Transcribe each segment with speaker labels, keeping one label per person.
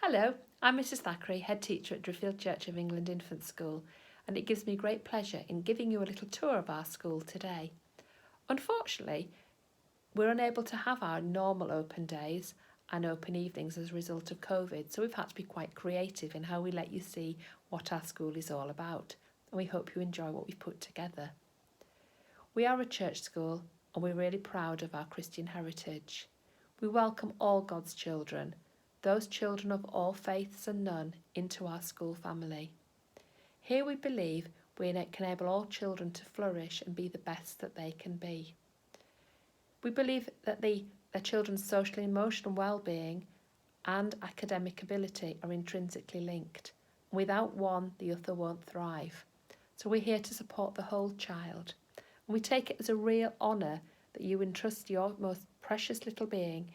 Speaker 1: Hello, I'm Mrs Thackeray, Head Teacher at Driffield Church of England Infant School, and it gives me great pleasure in giving you a little tour of our school today. Unfortunately, we're unable to have our normal open days and open evenings as a result of COVID, so we've had to be quite creative in how we let you see what our school is all about, and we hope you enjoy what we've put together. We are a church school, and we're really proud of our Christian heritage. We welcome all God's children, those children of all faiths and none, into our school family. Here we believe we can enable all children to flourish and be the best that they can be. We believe that their children's social and emotional well-being and academic ability are intrinsically linked. Without one, the other won't thrive. So we're here to support the whole child. And we take it as a real honour that you entrust your most precious little being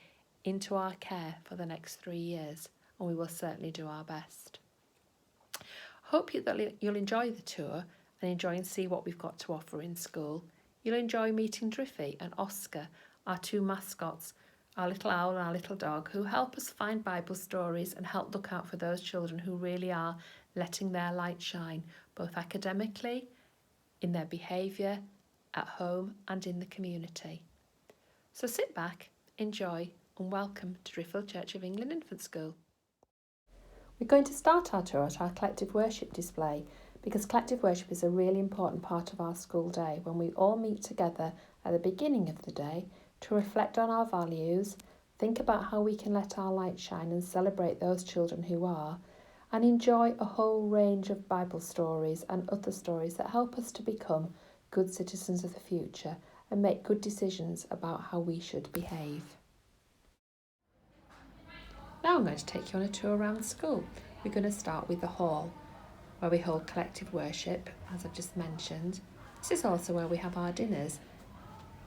Speaker 1: into our care for the next 3 years, and we will certainly do our best. Hope that you'll enjoy the tour and enjoy and see what we've got to offer in school. You'll enjoy meeting Driffy and Oscar, our two mascots, our little owl and our little dog, who help us find Bible stories and help look out for those children who really are letting their light shine, both academically, in their behaviour, at home and in the community. So sit back, enjoy, and welcome to Driffield Church of England Infant School. We're going to start our tour at our collective worship display because collective worship is a really important part of our school day when we all meet together at the beginning of the day to reflect on our values, think about how we can let our light shine and celebrate those children who are, and enjoy a whole range of Bible stories and other stories that help us to become good citizens of the future and make good decisions about how we should behave. Now I'm going to take you on a tour around the school. We're going to start with the hall, where we hold collective worship, as I've just mentioned. This is also where we have our dinners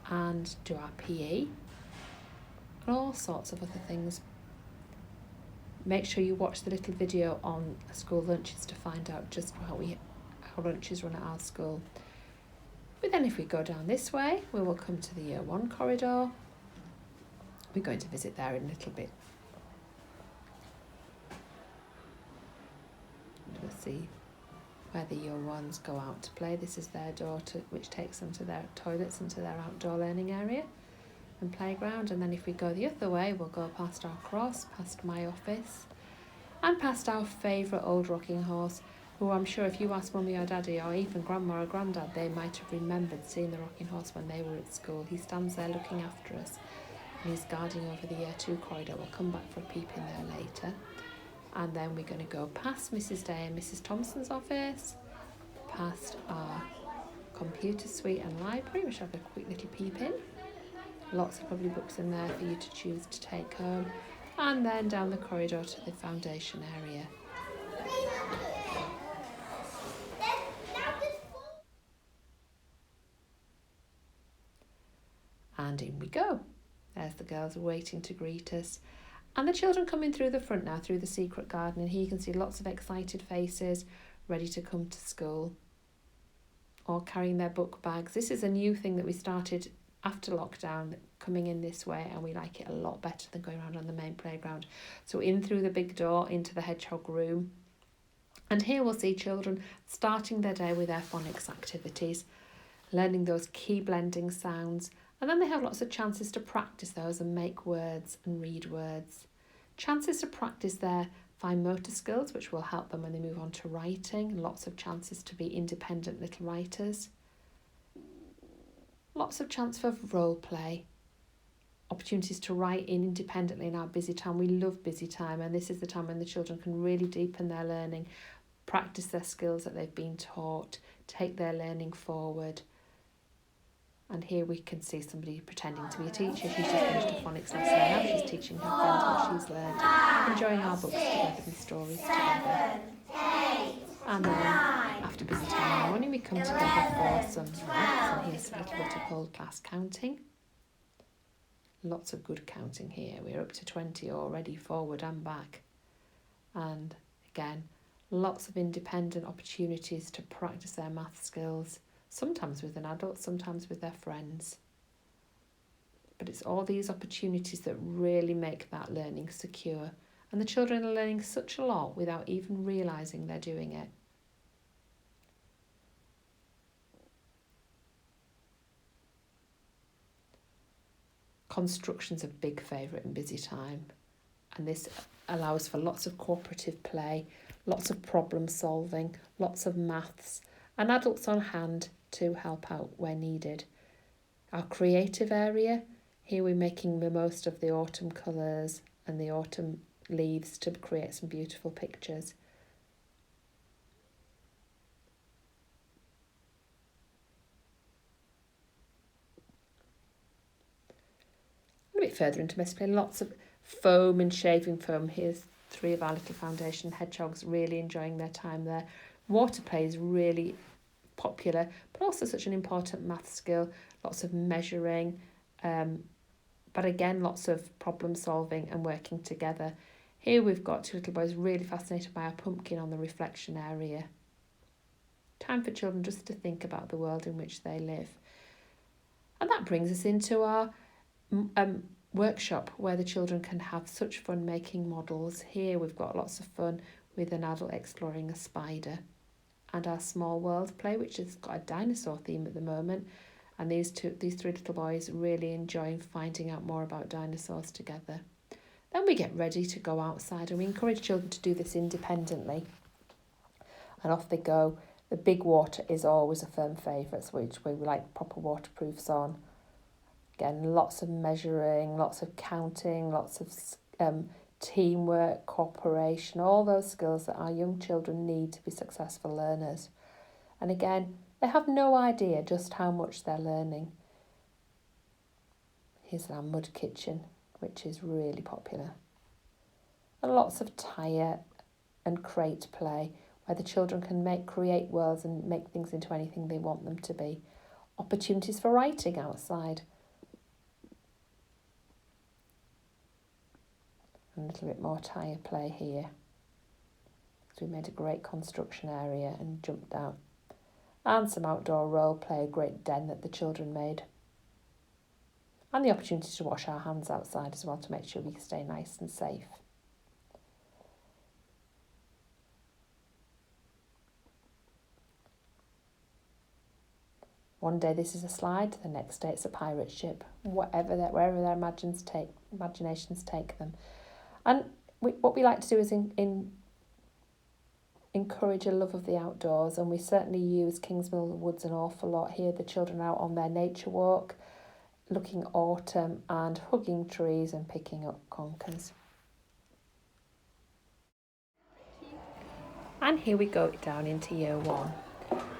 Speaker 1: and do our PE and all sorts of other things. Make sure you watch the little video on school lunches to find out just how lunches run at our school. But then if we go down this way, we will come to the Year 1 corridor. We're going to visit there in a little bit. We'll see where the Year 1s go out to play. This is their door which takes them to their toilets and to their outdoor learning area and playground. And then if we go the other way, we'll go past our cross, past my office, and past our favourite old rocking horse, who I'm sure if you ask Mummy or Daddy or even Grandma or Grandad, they might have remembered seeing the rocking horse when they were at school. He stands there looking after us and he's guarding over the Year 2 corridor. We'll come back for a peep in there later. And then we're going to go past Mrs Day and Mrs Thompson's office, past our computer suite and library, which have a quick little peep in. Lots of lovely books in there for you to choose to take home. And then down the corridor to the foundation area. And in we go. There's the girls waiting to greet us. And the children coming through the front now, through the secret garden. And here you can see lots of excited faces ready to come to school, all carrying their book bags. This is a new thing that we started after lockdown, coming in this way, and we like it a lot better than going around on the main playground. So in through the big door into the hedgehog room. And here we'll see children starting their day with their phonics activities, learning those key blending sounds. And then they have lots of chances to practice those and make words and read words. Chances to practice their fine motor skills, which will help them when they move on to writing. Lots of chances to be independent little writers. Lots of chance for role play. Opportunities to write in independently in our busy time. We love busy time, and this is the time when the children can really deepen their learning, practice their skills that they've been taught, take their learning forward. And here we can see somebody pretending to be a teacher. She's just finished a phonics lesson now. She's teaching her friends what she's learned, enjoying our books together and stories together. And then after busy time in the morning, we come together for some maths, and here's a little bit of whole class counting. Lots of good counting here. We're up to 20 already, forward and back. And again, lots of independent opportunities to practice their math skills. Sometimes with an adult, sometimes with their friends. But it's all these opportunities that really make that learning secure and the children are learning such a lot without even realising they're doing it. Construction's a big favourite in busy time, and this allows for lots of cooperative play, lots of problem solving, lots of maths, and adults on hand to help out where needed. Our creative area, here we're making the most of the autumn colours and the autumn leaves to create some beautiful pictures. A bit further into Mess Play, lots of foam and shaving foam. Here's 3 of our little foundation hedgehogs really enjoying their time there. Water play is really popular, but also such an important math skill, lots of measuring, but again, lots of problem solving and working together. Here we've got 2 little boys really fascinated by a pumpkin on the reflection area. Time for children just to think about the world in which they live. And that brings us into our workshop where the children can have such fun making models. Here we've got lots of fun with an adult exploring a spider, and our small world play, which has got a dinosaur theme at the moment, and these 3 little boys really enjoying finding out more about dinosaurs together. Then we get ready to go outside, and we encourage children to do this independently, and off they go. The big water is always a firm favourite, which we like proper waterproofs on. Again, lots of measuring, lots of counting, lots of teamwork, cooperation, all those skills that our young children need to be successful learners. And again, they have no idea just how much they're learning. Here's our mud kitchen, which is really popular. And lots of tire and crate play, where the children can create worlds and make things into anything they want them to be. Opportunities for writing outside. A little bit more tire play here. So we made a great construction area and jumped out. And some outdoor role play, a great den that the children made. And the opportunity to wash our hands outside as well to make sure we stay nice and safe. One day this is a slide, the next day it's a pirate ship, wherever their imaginations take them. And what we like to do is encourage a love of the outdoors, and we certainly use Kingsmill Woods an awful lot here. The children are out on their nature walk, looking autumn and hugging trees and picking up conkers. And here we go down into year 1,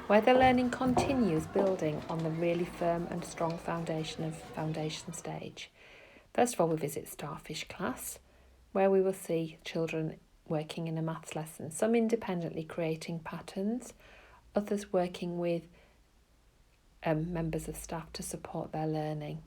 Speaker 1: where the learning continues building on the really firm and strong foundation of foundation stage. First of all, we visit Starfish class, where we will see children working in a maths lesson, some independently creating patterns, others working with members of staff to support their learning.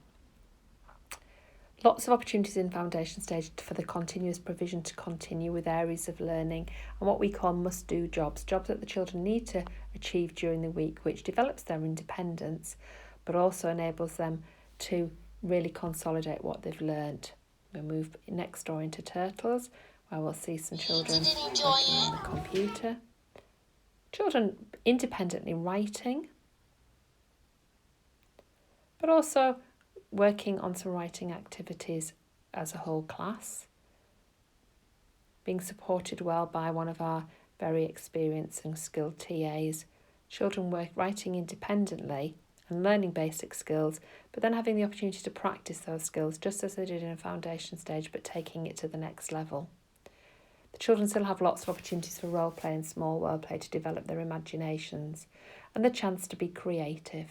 Speaker 1: Lots of opportunities in foundation stage for the continuous provision to continue with areas of learning and what we call must-do jobs that the children need to achieve during the week, which develops their independence but also enables them to really consolidate what they've learnt. We'll move next door into Turtles, where we'll see some children working on the computer. Children independently writing, but also working on some writing activities as a whole class, being supported well by one of our very experienced and skilled TAs. Children writing independently and learning basic skills, but then having the opportunity to practice those skills just as they did in a foundation stage, but taking it to the next level. The children still have lots of opportunities for role play and small world play to develop their imaginations and the chance to be creative.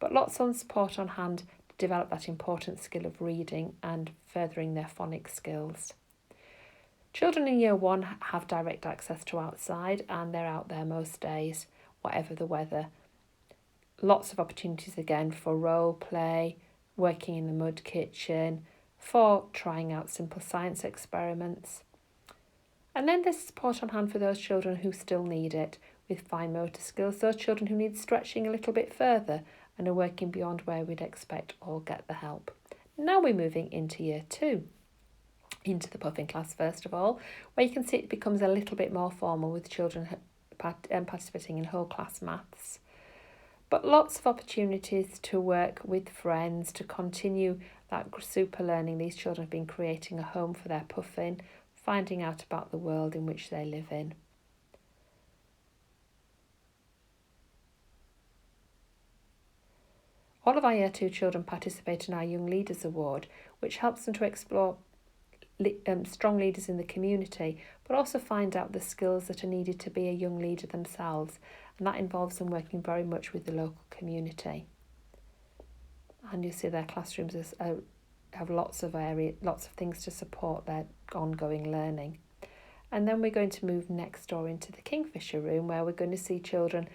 Speaker 1: But lots of support on hand to develop that important skill of reading and furthering their phonics skills. Children in year 1 have direct access to outside, and they're out there most days, whatever the weather. Lots of opportunities again for role play, working in the mud kitchen, for trying out simple science experiments. And then there's support on hand for those children who still need it with fine motor skills, those children who need stretching a little bit further and are working beyond where we'd expect or get the help. Now we're moving into year 2. into the puffing class first of all, where you can see it becomes a little bit more formal with children participating in whole class maths. But lots of opportunities to work with friends, to continue that super learning. These children have been creating a home for their puffing, finding out about the world in which they live in. All of our Year 2 children participate in our Young Leaders Award, which helps them to explore strong leaders in the community, but also find out the skills that are needed to be a young leader themselves, and that involves them working very much with the local community. And you'll see their classrooms have lots of things to support their ongoing learning. And then we're going to move next door into the Kingfisher room, where we're going to see children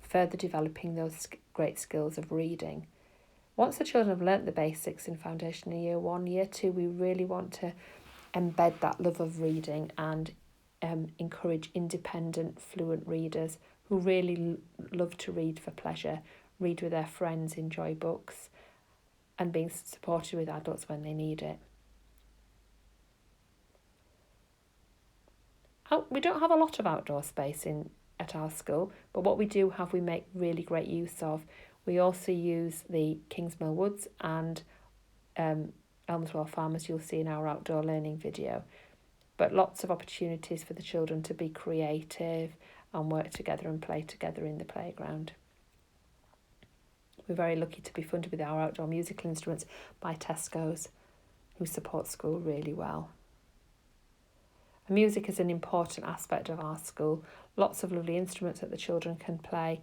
Speaker 1: further developing those great skills of reading. Once the children have learnt the basics in Foundation in Year 1, Year 2, we really want to embed that love of reading and encourage independent, fluent readers who really love to read for pleasure, read with their friends, enjoy books, and being supported with adults when they need it. We don't have a lot of outdoor space at our school, but what we do have we make really great use of. We also use the Kingsmill Woods and Elmswell Farm, as you'll see in our outdoor learning video. But lots of opportunities for the children to be creative and work together and play together in the playground. We're very lucky to be funded with our outdoor musical instruments by Tesco's, who support school really well. And music is an important aspect of our school. Lots of lovely instruments that the children can play,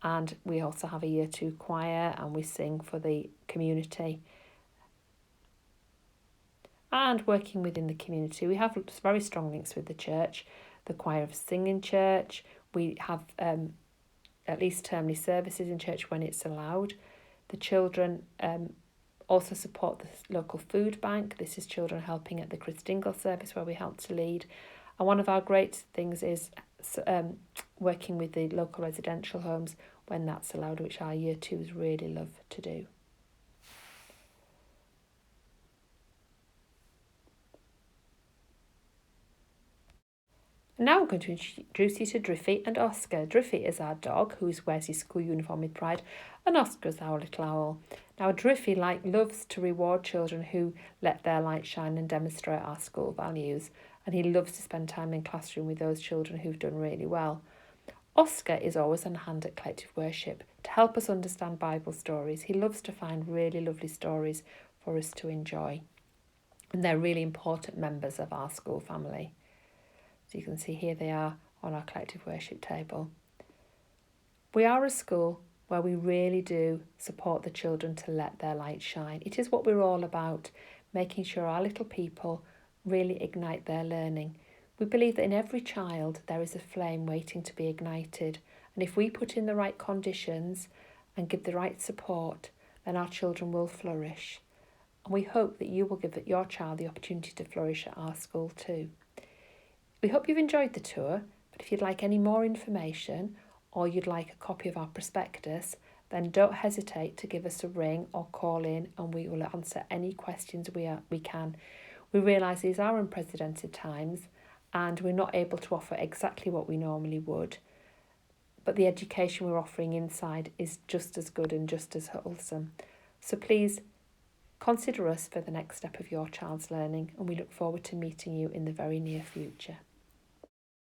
Speaker 1: and we also have a Year 2 choir, and we sing for the community. And working within the community, we have very strong links with the church, the choir of singing church. We have at least termly services in church when it's allowed. The children also support the local food bank. This is children helping at the Chris Dingle service, where we help to lead. And one of our great things is working with the local residential homes when that's allowed, which our Year 2s really love to do. Now we're going to introduce you to Driffy and Oscar. Driffy is our dog who wears his school uniform with pride, and Oscar is our little owl. Now Driffy loves to reward children who let their light shine and demonstrate our school values, and he loves to spend time in classroom with those children who've done really well. Oscar is always on hand at collective worship to help us understand Bible stories. He loves to find really lovely stories for us to enjoy, and they're really important members of our school family. So you can see here they are on our collective worship table. We are a school where we really do support the children to let their light shine. It is what we're all about, making sure our little people really ignite their learning. We believe that in every child there is a flame waiting to be ignited, and if we put in the right conditions and give the right support, then our children will flourish. And we hope that you will give your child the opportunity to flourish at our school too. We hope you've enjoyed the tour, but if you'd like any more information or you'd like a copy of our prospectus, then don't hesitate to give us a ring or call in, and we will answer any questions we can. We realise these are unprecedented times and we're not able to offer exactly what we normally would, but the education we're offering inside is just as good and just as wholesome. So please consider us for the next step of your child's learning, and we look forward to meeting you in the very near future.